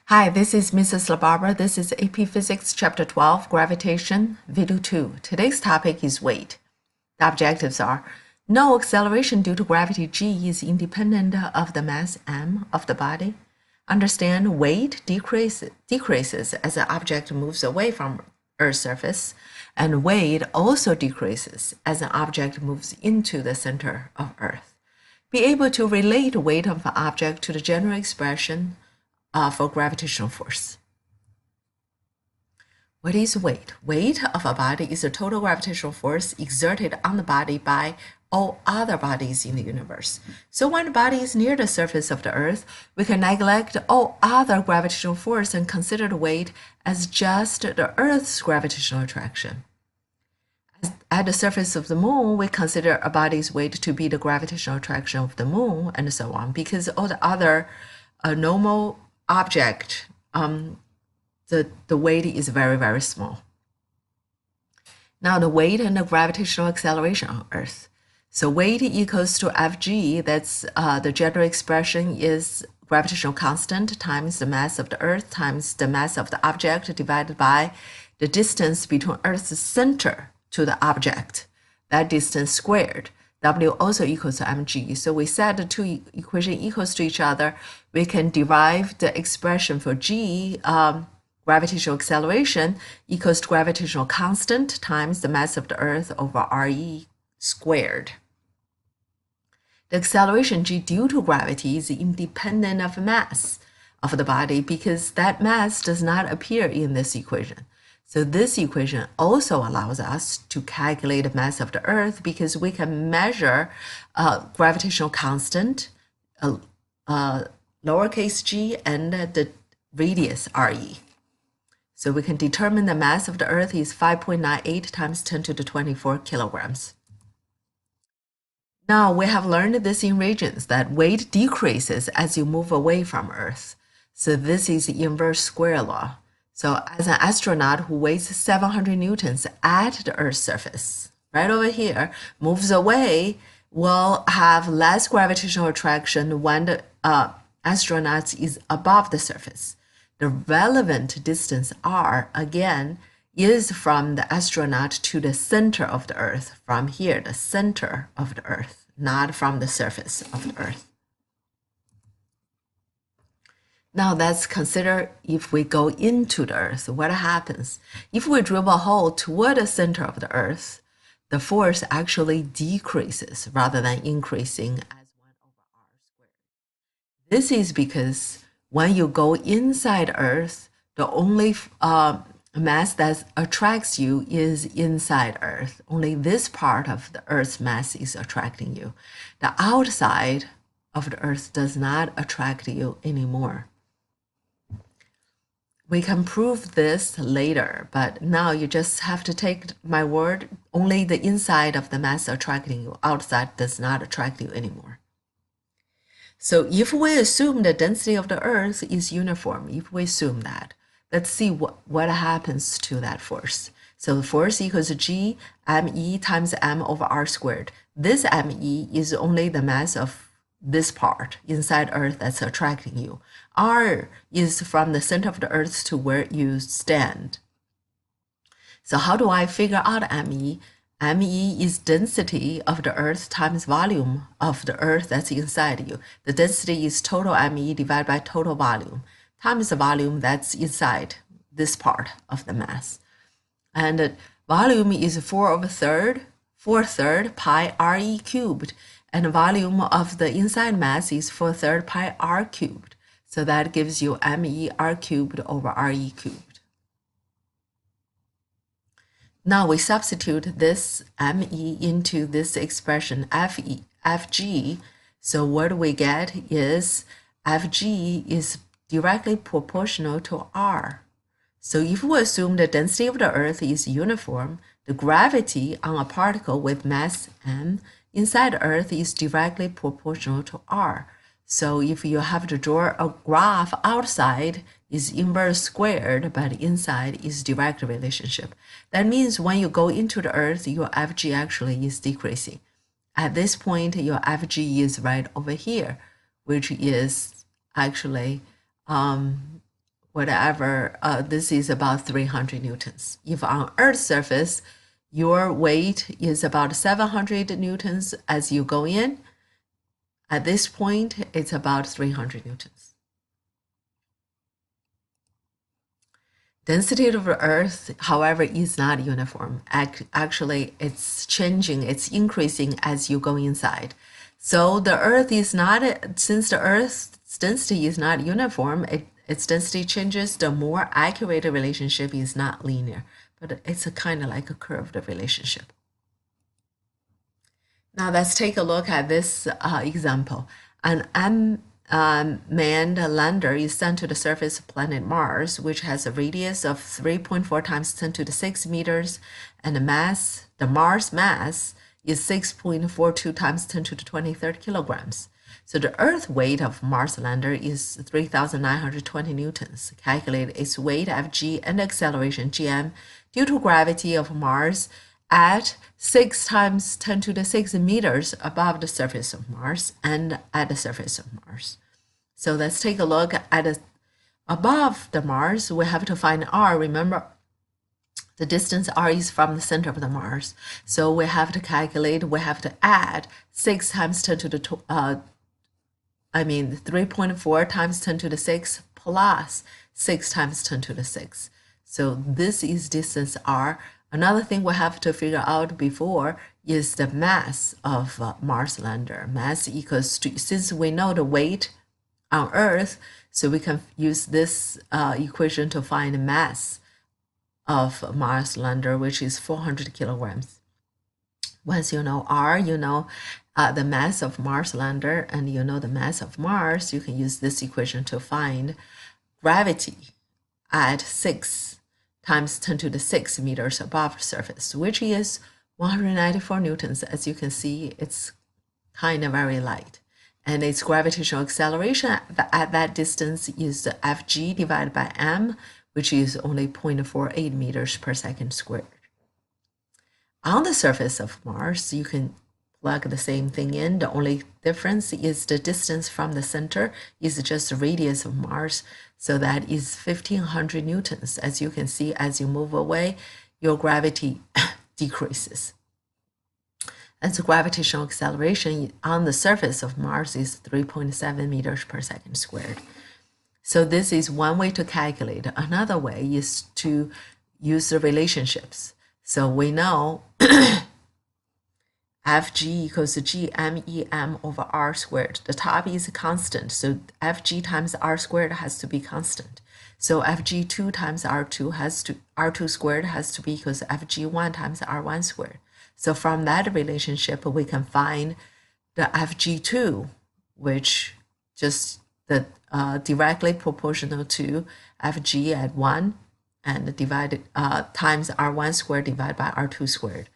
Hi, this is Mrs. LaBarbara. This is AP Physics Chapter 12, Gravitation, Video 2. Today's topic is weight. The objectives are: no acceleration due to gravity G is independent of the mass m of the body. Understand weight decreases as the object moves away from Earth's surface, and weight also decreases as an object moves into the center of Earth. Be able to relate weight of an object to the general expression for gravitational force. What is weight? Weight of a body is the total gravitational force exerted on the body by all other bodies in the universe. So when the body is near the surface of the Earth, we can neglect all other gravitational force and consider the weight as just the Earth's gravitational attraction. At the surface of the moon, we consider a body's weight to be the gravitational attraction of the moon, and so on, because all the other normal object, the weight is very, very small. Now the weight and the gravitational acceleration on Earth. So weight equals to Fg, that's the general expression is gravitational constant times the mass of the Earth times the mass of the object divided by the distance between Earth's center to the object, that distance squared. W also equals to mg. So we set the two equations equals to each other. We can derive the expression for g, gravitational acceleration, equals to gravitational constant times the mass of the Earth over re squared. The acceleration g due to gravity is independent of mass of the body because that mass does not appear in this equation. So this equation also allows us to calculate the mass of the Earth because we can measure gravitational constant, lowercase g, and the radius re. So we can determine the mass of the Earth is 5.98 times 10 to the 24 kilograms. Now we have learned this in regions that weight decreases as you move away from Earth. So this is the inverse square law. So as an astronaut who weighs 700 newtons at the Earth's surface, right over here, moves away, will have less gravitational attraction when the astronaut is above the surface. The relevant distance r, again, is from the astronaut to the center of the Earth, from here, the center of the Earth, not from the surface of the Earth. Now let's consider if we go into the Earth, what happens? If we drill a hole toward the center of the Earth, the force actually decreases rather than increasing as 1 over r squared. This is because when you go inside Earth, the only mass that attracts you is inside Earth. Only this part of the Earth's mass is attracting you. The outside of the Earth does not attract you anymore. We can prove this later, but now you just have to take my word. Only the inside of the mass attracting you, outside does not attract you anymore. So if we assume the density of the Earth is uniform, if we assume that, let's see what happens to that force. So the force equals g me times m over r squared. This me is only the mass of this part inside Earth that's attracting you. R is from the center of the Earth to where you stand. So how do I figure out me? Me is density of the Earth times volume of the Earth that's inside you. The density is total me divided by total volume times the volume that's inside this part of the mass. And the volume is 4/3 pi re cubed. And the volume of the inside mass is 4/3 pi r cubed. So that gives you me r cubed over re cubed. Now we substitute this me into this expression Fg. So what we get is Fg is directly proportional to r. So if we assume the density of the Earth is uniform, the gravity on a particle with mass m inside Earth is directly proportional to r. So if you have to draw a graph, outside is inverse squared, but inside is direct relationship. That means when you go into the Earth, your Fg actually is decreasing. At this point, your Fg is right over here, which is actually whatever, this is about 300 newtons. If on Earth's surface, your weight is about 700 newtons as you go in, at this point, it's about 300 newtons. Density of the Earth, however, is not uniform. Actually, it's changing, it's increasing as you go inside. So the Earth is not, since the Earth's density is not uniform, its density changes, the more accurate relationship is not linear, but it's a kind of like a curved relationship. Now let's take a look at this example. An unmanned lander is sent to the surface of planet Mars, which has a radius of 3.4 times 10 to the 6 meters, and the Mars mass is 6.42 times 10 to the 23rd kilograms. So the Earth weight of Mars lander is 3,920 newtons. Calculate its weight Fg and acceleration gm due to gravity of Mars at 6 times 10 to the 6 meters above the surface of Mars and at the surface of Mars. So let's take a look at above the Mars. We have to find R. Remember, the distance R is from the center of the Mars. So we have to calculate, we have to add 6 times 10 to the 3.4 times 10 to the 6 plus 6 times 10 to the 6. So this is distance R. Another thing we have to figure out before is the mass of Mars lander. Mass equals to, since we know the weight on Earth, so we can use this equation to find the mass of Mars lander, which is 400 kilograms. Once you know R, you know the mass of Mars lander, and you know the mass of Mars, you can use this equation to find gravity at 6 times 10 to the 6 meters above the surface, which is 194 newtons. As you can see, it's kind of very light. And its gravitational acceleration at that distance is Fg divided by m, which is only 0.48 meters per second squared. On the surface of Mars, you can plug the same thing in. The only difference is the distance from the center is just the radius of Mars. So that is 1,500 newtons. As you can see, as you move away, your gravity decreases. And the gravitational acceleration on the surface of Mars is 3.7 meters per second squared. So this is one way to calculate. Another way is to use the relationships. So we know Fg equals to gmem over r squared. The top is constant, so Fg times r squared has to be constant. So Fg2 times r2 squared has to be equals to Fg1 times r1 squared. So from that relationship, we can find the Fg2, which just directly proportional to Fg at 1 and divided times r1 squared divided by r2 squared.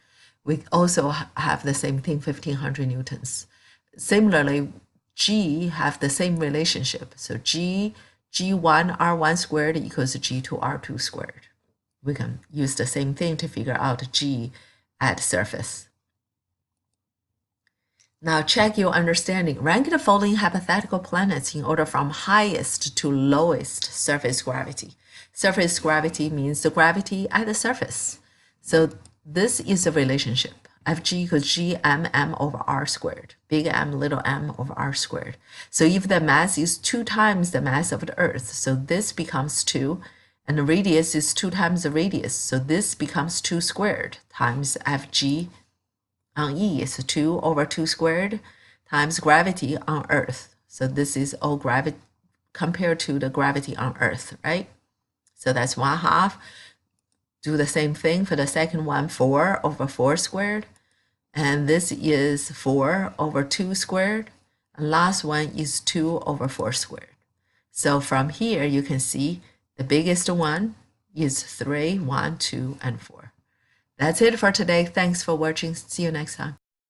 We also have the same thing, 1,500 newtons. Similarly, G have the same relationship. So G1 r1 squared equals G2 r2 squared. We can use the same thing to figure out G at surface. Now check your understanding. Rank the following hypothetical planets in order from highest to lowest surface gravity. Surface gravity means the gravity at the surface. So this is a relationship. Fg equals gmm over r squared. Big M, little m over r squared. So if the mass is 2 times the mass of the Earth, so this becomes 2, and the radius is 2 times the radius, so this becomes 2 squared times Fg on E is 2 over 2 squared times gravity on Earth. So this is all gravity compared to the gravity on Earth, right? So that's 1/2. Do the same thing for the second one, 4 over 4 squared. And this is 4 over 2 squared. And last one is 2 over 4 squared. So from here, you can see the biggest one is 3, 1, 2, and 4. That's it for today. Thanks for watching. See you next time.